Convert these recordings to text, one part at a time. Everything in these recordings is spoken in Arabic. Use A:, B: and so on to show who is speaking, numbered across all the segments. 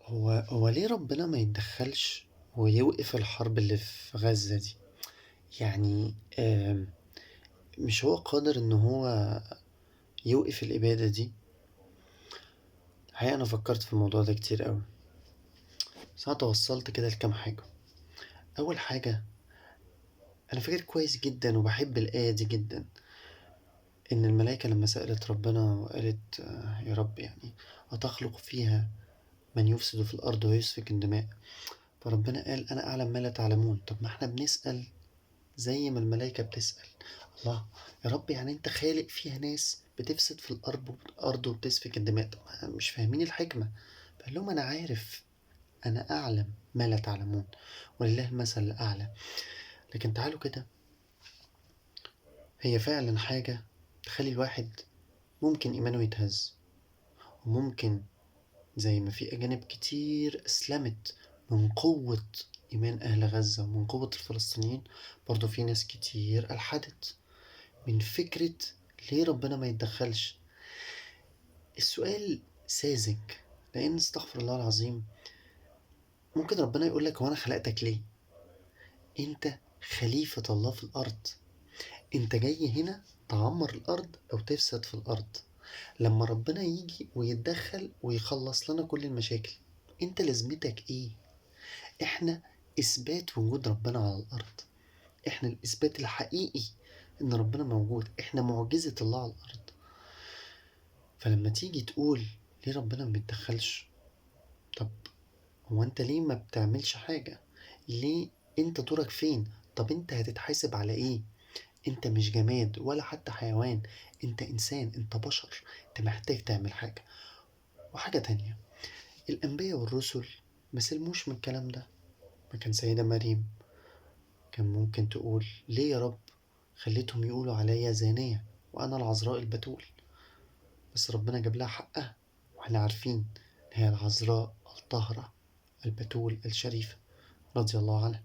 A: هو ليه ربنا ما يتدخّلش ويوقف الحرب اللي في غزة دي؟ يعني مش هو قادر إن هو يوقف الإبادة دي؟ الحقيقة أنا فكّرت في الموضوع ده كتير أوي، بس أنا توصّلت كده لكام حاجة. أول حاجة، أنا فاكر كويس جدًا وباحب الآية دي جدًا، إن الملايكة لمّا سألت ربنا وقالت يا رب يعني أتخلق فيها من يفسد في الأرض ويسفك الدماء، فربنا قال أنا أعلم ما لا تعلمون. طب ما إحنا بنسأل زي ما الملايكة بتسأل. الله، يا رب يعني انت خالق فيها ناس بتفسد في الأرض وبتسفك الدماء، طب مش فاهمين الحكمة. فقال لهم أنا عارف، أنا أعلم ما لا تعلمون، ولله المثل الأعلى. لكن تعالوا كده، هي فعلا حاجة تخلي الواحد ممكن إيمانه يتهز، وممكن زي ما في أجانب كتير أسلمت من قوة إيمان أهل غزة ومن قوة الفلسطينيين، برضو في ناس كتير ألحدت من فكرة ليه ربنا ما يتدخلش. السؤال ساذج، لأن استغفر الله العظيم ممكن ربنا يقولك هو أنا خلقتك ليه؟ أنت خليفة الله في الأرض، أنت جاي هنا تعمر الأرض أو تفسد في الأرض. لما ربنا يجي ويتدخل ويخلص لنا كل المشاكل، أنت لازمتك إيه؟ إحنا إثبات وجود ربنا على الأرض، إحنا الإثبات الحقيقي إن ربنا موجود، إحنا معجزة الله على الأرض. فلما تيجي تقول ليه ربنا ما بيتدخلش، طب هو انت ليه ما بتعملش حاجة؟ ليه؟ انت دورك فين؟ طب انت هتتحاسب على ايه؟ انت مش جماد ولا حتى حيوان، انت انسان، انت بشر، انت محتاج تعمل حاجة. وحاجة تانية، الانبياء والرسل ما سلموش من الكلام ده. ما كان سيدة مريم كان ممكن تقول ليه يا رب خليتهم يقولوا عليا زانية وانا العذراء البتول، بس ربنا جاب لها حقها. واحنا عارفين ان هي العذراء الطاهرة البتول الشريفة رضي الله عنها.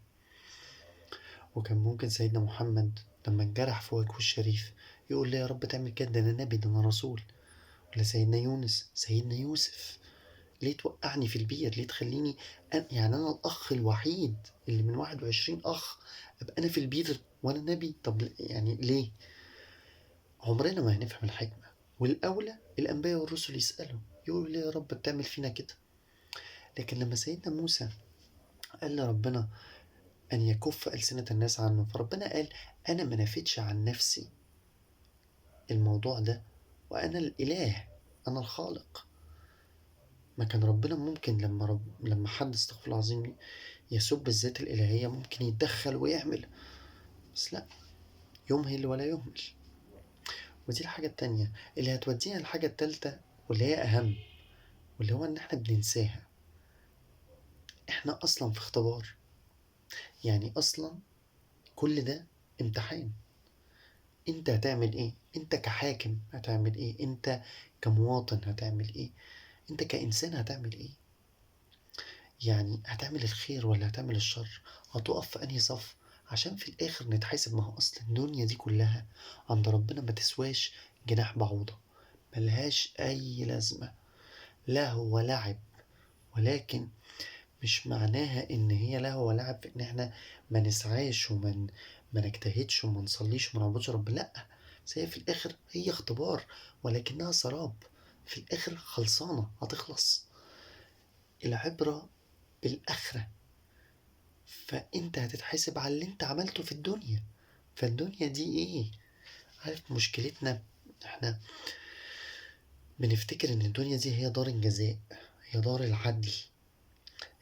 A: وكان ممكن سيدنا محمد لما انجرح في وجهه الشريف يقول لي يا رب تعمل كده، ده انا نبي، ده انا رسول. ولا سيدنا يونس، سيدنا يوسف، ليه توقعني في البير؟ ليه تخليني يعني انا الاخ الوحيد اللي من 21 اخ ابقى انا في البير وانا نبي؟ طب يعني ليه؟ عمرنا ما هنفهم الحكمة. والاولى الانبياء والرسل يسألوا يقولوا ليه يا رب بتعمل فينا كده. لكن لما سيدنا موسى قال لربنا أن يكف ألسنة الناس عنه، فربنا قال أنا ما نفيتش عن نفسي الموضوع ده، وأنا الإله، أنا الخالق. ما كان ربنا ممكن لما حد استغفر الله العظيم يسب الذات الإلهية ممكن يتدخل ويعمل، بس لا، يمهل ولا يهمل. ودي الحاجة التانية اللي هتودينا الحاجة التالتة، واللي هي أهم، واللي هو إن إحنا بننساها. إحنا أصلا في اختبار، يعني أصلا كل ده امتحان. انت هتعمل ايه؟ انت كحاكم هتعمل ايه؟ انت كمواطن هتعمل ايه؟ انت كإنسان هتعمل ايه؟ يعني هتعمل الخير ولا هتعمل الشر؟ هتقف في انهي صف؟ عشان في الاخر نتحاسب. ما هو اصل الدنيا دي كلها عند ربنا ما تسواش جناح بعوضة، ملهاش اي لازمة، لهو ولعب. ولكن مش معناها ان هي لهو ولعب في ان احنا ما نسعاش ما نجتهدش وما نصليش وما نعبدش رب، لا. بس هي في الاخر هي اختبار، ولكنها سراب، في الاخر خلصانة هتخلص. العبرة بالاخرة، فانت هتتحاسب على اللي انت عملته في الدنيا. فالدنيا دي ايه؟ عارف مشكلتنا؟ احنا بنفتكر ان الدنيا دي هي دار الجزاء، هي دار العدل.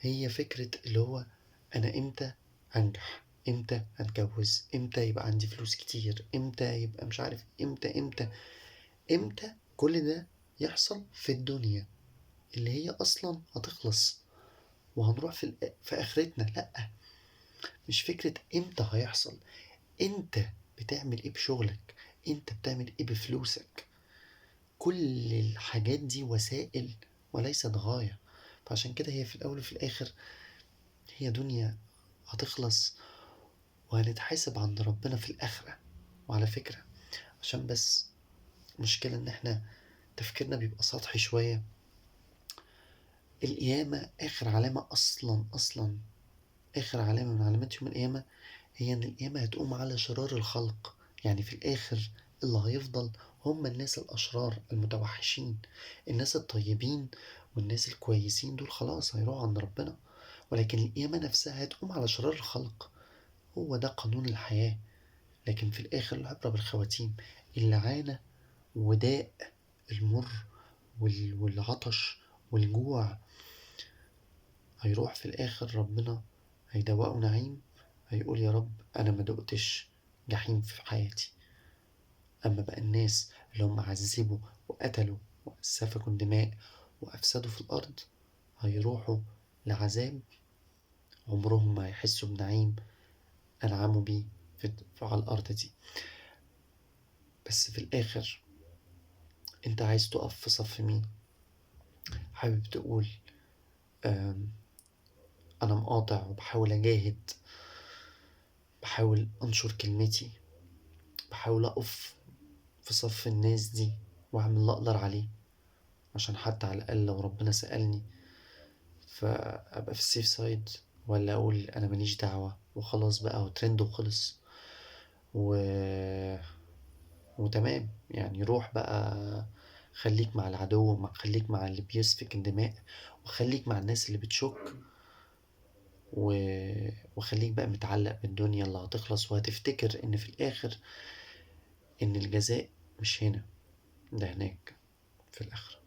A: هي فكرة اللي هو أنا إمتى أنجح، إمتى أتجوز، إمتى يبقى عندي فلوس كتير، إمتى يبقى مش عارف، إمتى كل ده يحصل في الدنيا اللي هي أصلا هتخلص وهنروح في آخرتنا. لأ، مش فكرة إمتى هيحصل، أنت بتعمل إيه بشغلك، أنت بتعمل إيه بفلوسك. كل الحاجات دي وسائل وليست غاية. فعشان كده هي في الأول وفي الآخر هي دنيا هتخلص، وهنتحاسب عند ربنا في الآخرة. وعلى فكرة، عشان بس مشكلة إن إحنا تفكيرنا بيبقى سطحي شوية، القيامة آخر علامة أصلا، آخر علامة من علامات يوم القيامة هي إن القيامة هتقوم على شرار الخلق. يعني في الآخر اللي هيفضل هم الناس الأشرار المتوحشين. الناس الطيبين والناس الكويسين دول خلاص هيروحوا عند ربنا، ولكن القيامة نفسها هتقوم على شرار الخلق. هو ده قانون الحياة. لكن في الآخر العبرة بالخواتيم. اللعانة وداء المر والعطش والجوع هيروح في الآخر ربنا هيدوقه نعيم. هيقول يا رب أنا ما دقتش جحيم في حياتي. أما بقى الناس اللي هم عذبوا وقتلوا وسفكوا الدماء وأفسدوا في الأرض هيروحوا لعذاب عمرهم ما هيحسوا بنعيم أنعموا بيه على الأرض دي. بس في الآخر أنت عايز تقف في صف مين؟ حابب تقول آم، أنا مقاطع وبحاول أجاهد، بحاول أنشر كلمتي، بحاول أقف في صف الناس دي وأعمل اللي أقدر عليه عشان حتى على الأقل لو ربنا سألني فأبقى في السيف سايد، ولا أقول أنا ماليش دعوة وخلاص بقى وترند وخلص و... وتمام. يعني روح بقى خليك مع العدو، خليك مع اللي بيسفك الدماء، وخليك مع الناس اللي بتشك و... وخليك بقى متعلق بالدنيا اللي هتخلص، وهتفتكر إن في الآخر إن الجزاء مش هنا، ده هناك في الآخرة.